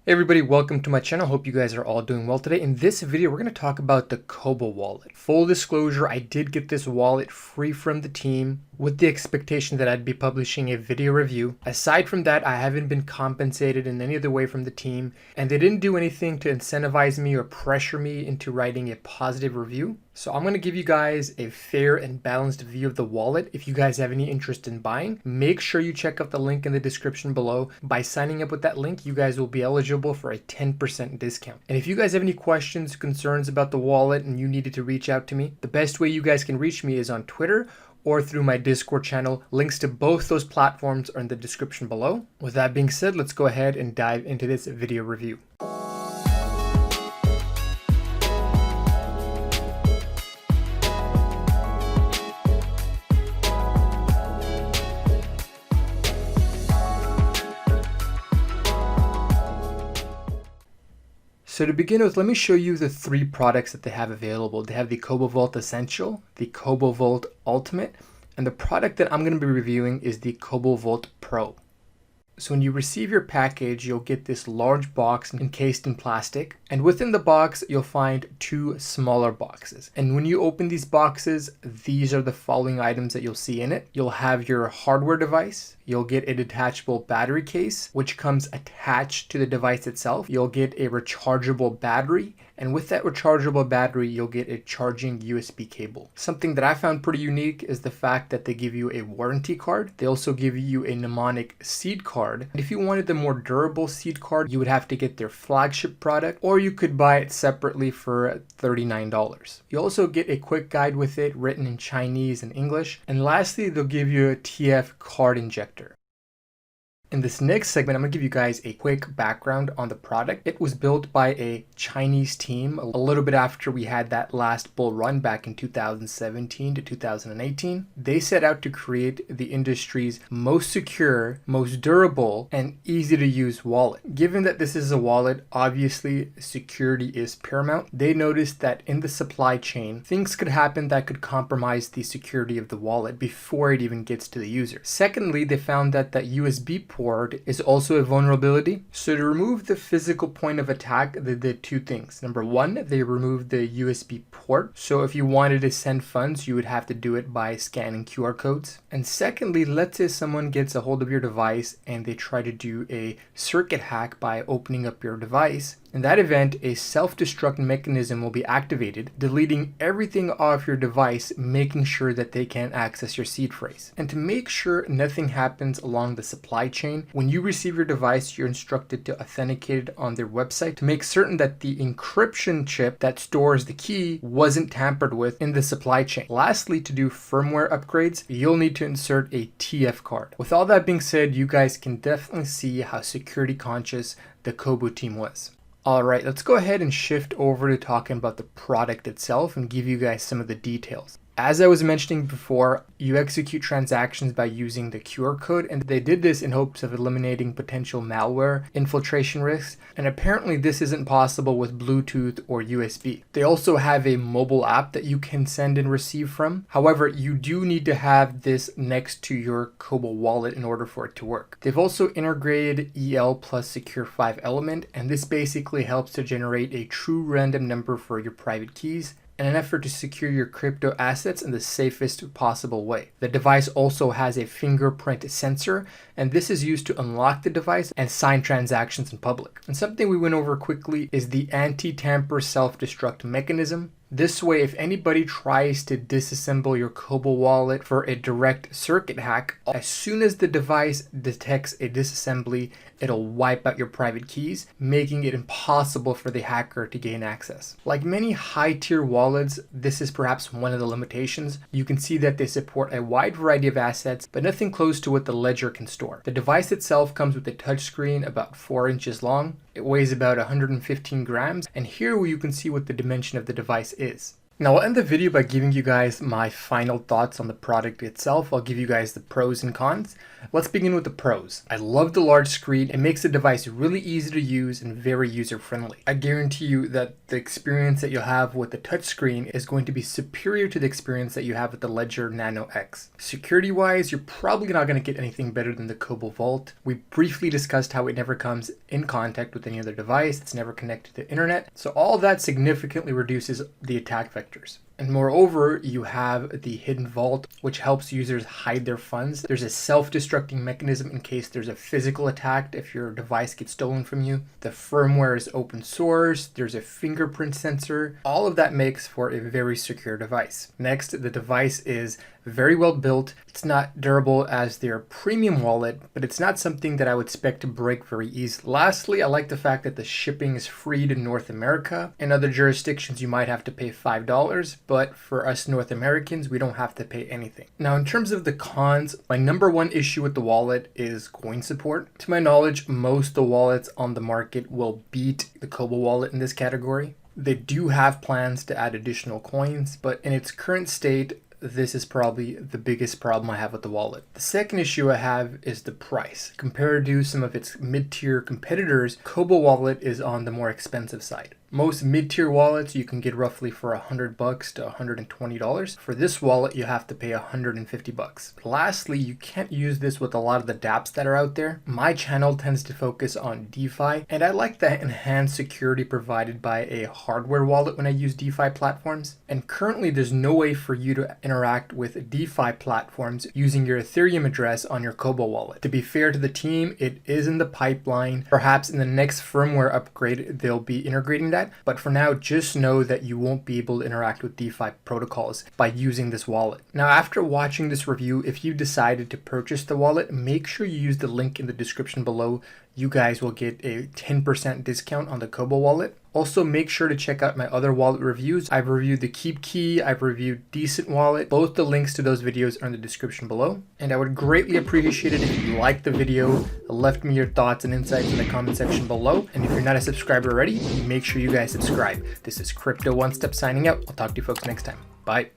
Hey everybody, welcome to my channel. Hope you guys are all doing well today. In this video, we're going to talk about the Cobo wallet. Full disclosure, I did get this wallet free from the team with the expectation that I'd be publishing a video review. Aside from that, I haven't been compensated in any other way from the team, and they didn't do anything to incentivize me or pressure me into writing a positive review. So I'm going to give you guys a fair and balanced view of the wallet. If you guys have any interest in buying, make sure you check out the link in the description below. By signing up with that link, you guys will be eligible for a 10% discount. And if you guys have any questions, concerns about the wallet and you needed to reach out to me, the best way you guys can reach me is on Twitter or through my Discord channel. Links to both those platforms are in the description below. With that being said, let's go ahead and dive into this video review. So to begin with, let me show you the three products that they have available. They have the Cobo Vault Essential, the Cobo Vault Ultimate, and the product that I'm going to be reviewing is the Cobo Vault Pro. So when you receive your package, you'll get this large box encased in plastic, and within the box, you'll find two smaller boxes. And when you open these boxes, these are the following items that you'll see in it. You'll have your hardware device. You'll get a detachable battery case, which comes attached to the device itself. You'll get a rechargeable battery, and with that rechargeable battery, you'll get a charging USB cable. Something that I found pretty unique is the fact that they give you a warranty card. They also give you a mnemonic seed card. And if you wanted the more durable seed card, you would have to get their flagship product, or you could buy it separately for $39. You also get a quick guide with it written in Chinese and English. And lastly, they'll give you a TF card injector. In this next segment, I'm going to give you guys a quick background on the product. It was built by a Chinese team a little bit after we had that last bull run back in 2017 to 2018. They set out to create the industry's most secure, most durable, and easy to use wallet. Given that this is a wallet, obviously security is paramount. They noticed that in the supply chain, things could happen that could compromise the security of the wallet before it even gets to the user. Secondly, they found that USB port is also a vulnerability. So to remove the physical point of attack, they did two things. Number one, they removed the USB port. So if you wanted to send funds, you would have to do it by scanning QR codes. And secondly, let's say someone gets a hold of your device and they try to do a circuit hack by opening up your device. In that event, a self-destruct mechanism will be activated, deleting everything off your device, making sure that they can't access your seed phrase. And to make sure nothing happens along the supply chain, when you receive your device, you're instructed to authenticate it on their website to make certain that the encryption chip that stores the key wasn't tampered with in the supply chain. Lastly, to do firmware upgrades, you'll need to insert a TF card. With all that being said, you guys can definitely see how security conscious the Cobo team was. Alright, let's go ahead and shift over to talking about the product itself and give you guys some of the details. As I was mentioning before, you execute transactions by using the QR code, and they did this in hopes of eliminating potential malware infiltration risks, and apparently this isn't possible with Bluetooth or USB. They also have a mobile app that you can send and receive from. However, you do need to have this next to your Cobo wallet in order for it to work. They've also integrated EL plus Secure 5 element, and this basically helps to generate a true random number for your private keys in an effort to secure your crypto assets in the safest possible way. The device also has a fingerprint sensor, and this is used to unlock the device and sign transactions in public. And something we went over quickly is the anti-tamper self-destruct mechanism. This way, if anybody tries to disassemble your Cobo wallet for a direct circuit hack, as soon as the device detects a disassembly, it'll wipe out your private keys, making it impossible for the hacker to gain access. Like many high-tier wallets, this is perhaps one of the limitations. You can see that they support a wide variety of assets, but nothing close to what the ledger can store. The device itself comes with a touchscreen about 4 inches long. It weighs about 115 grams, and here you can see what the dimension of the device is. Now I'll end the video by giving you guys my final thoughts on the product itself. I'll give you guys the pros and cons. Let's begin with the pros. I love the large screen. It makes the device really easy to use and very user-friendly. I guarantee you that the experience that you'll have with the touchscreen is going to be superior to the experience that you have with the Ledger Nano X. Security-wise, you're probably not going to get anything better than the Cobo Vault. We briefly discussed how it never comes in contact with any other device. It's never connected to the internet. So all of that significantly reduces the attack vectors. And moreover, you have the hidden vault, which helps users hide their funds. There's a self-destructing mechanism in case there's a physical attack if your device gets stolen from you. The firmware is open source. There's a fingerprint sensor. All of that makes for a very secure device. Next, the device is very well built. It's not durable as their premium wallet, but it's not something that I would expect to break very easily. Lastly, I like the fact that the shipping is free to North America. In other jurisdictions, you might have to pay $5, but for us North Americans, we don't have to pay anything. Now, in terms of the cons, my number one issue with the wallet is coin support. To my knowledge, most of the wallets on the market will beat the Cobo wallet in this category. They do have plans to add additional coins, but in its current state, this is probably the biggest problem I have with the wallet. The second issue I have is the price. Compared to some of its mid-tier competitors, Cobo wallet is on the more expensive side. Most mid-tier wallets you can get roughly for $100 to $120. For this wallet, you have to pay $150. Lastly, you can't use this with a lot of the dApps that are out there. My channel tends to focus on DeFi, and I like the enhanced security provided by a hardware wallet when I use DeFi platforms. And currently, there's no way for you to interact with DeFi platforms using your Ethereum address on your Cobo wallet. To be fair to the team, it is in the pipeline. Perhaps in the next firmware upgrade, they'll be integrating that. But for now, just know that you won't be able to interact with DeFi protocols by using this wallet. Now, after watching this review, if you decided to purchase the wallet, make sure you use the link in the description below. You guys will get a 10% discount on the Cobo wallet. Also, make sure to check out my other wallet reviews. I've reviewed the Keep Key, I've reviewed Decent Wallet. Both the links to those videos are in the description below. And I would greatly appreciate it if you liked the video, left me your thoughts and insights in the comment section below. And if you're not a subscriber already, make sure you guys subscribe. This is CryptoOneStop signing out. I'll talk to you folks next time. Bye.